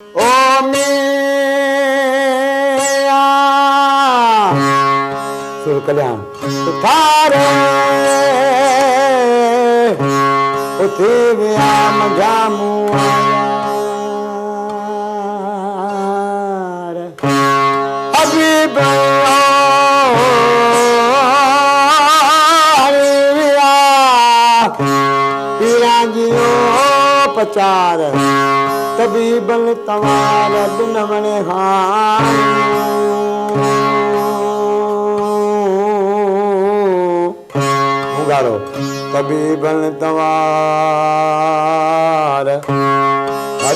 ओ मिया सुर कल्याण थारे उथे विया जामू हबीब पीरा जियो पचार तबीबन तवार दिन मने गाड़ो तबीबन तवार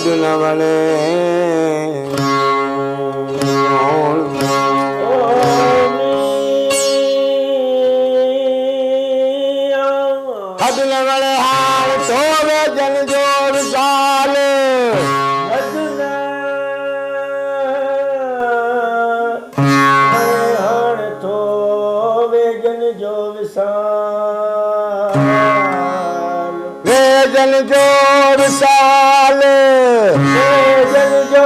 दिन मने दिन मने हाल सोवे जन जो विशाल जन जो विशाल जन जो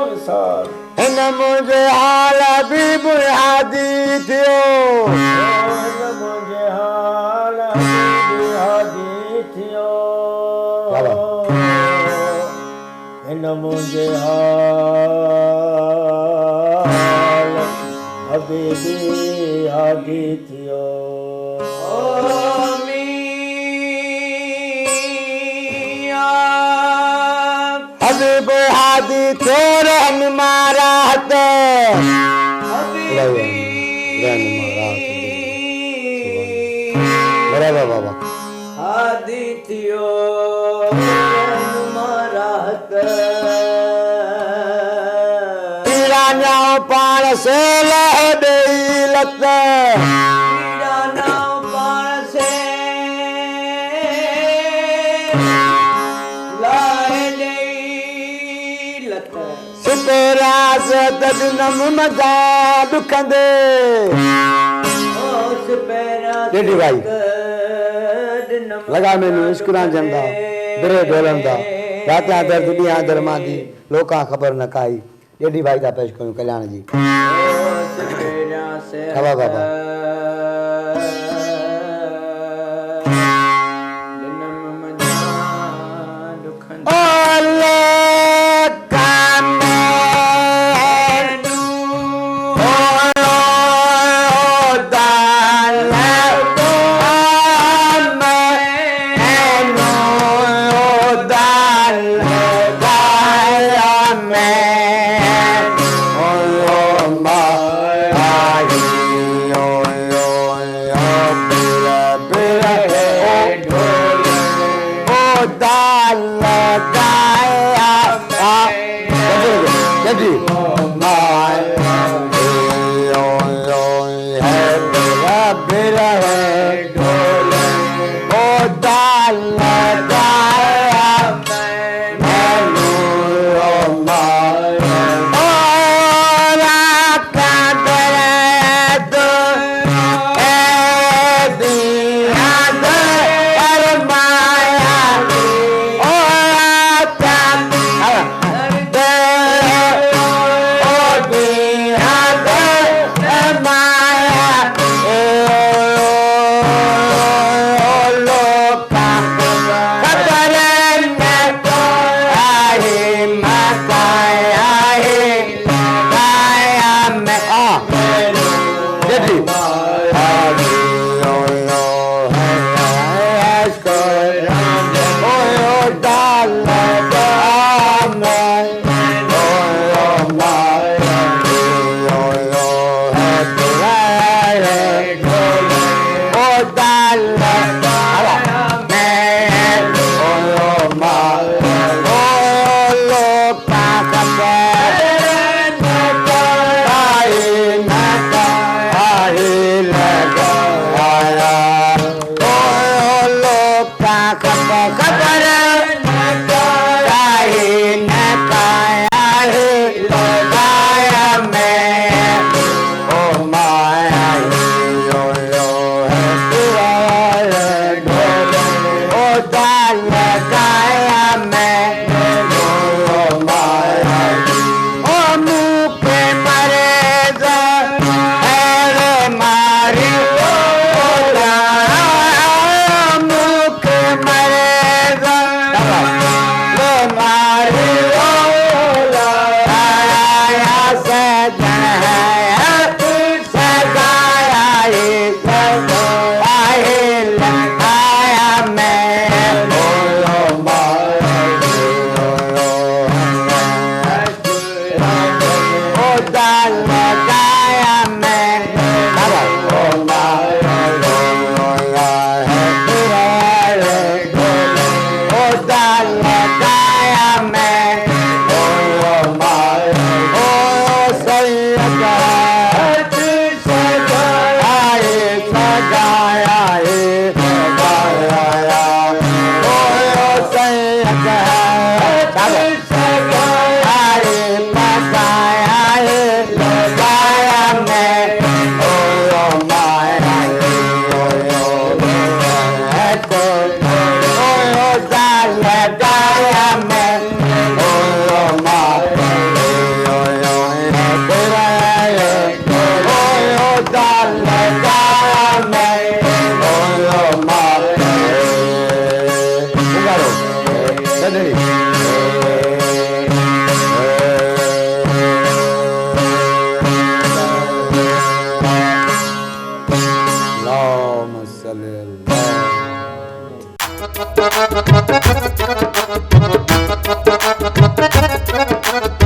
विशाल हिन मुंहिंजे हाल बि बुनियादी थियो मुंहिंजे हाल बुनियादी थियो हिन मुंहिंजे हाल हबीबी हादी थियो हबीब हादी थोड़े हम मारा हते बराबर बाबा हादी थियो मारा हते पीड़ा नाव पाण से लह देई लत मजा दुखंदे डेडी भाई लगा मैनू इश्करां जंदा बिरे ढोलंदा राता दर्द दिया दरमा दी लोका खबर न काई डेडी भाई दा पेश करूं कल्याण जी बाबा बाबा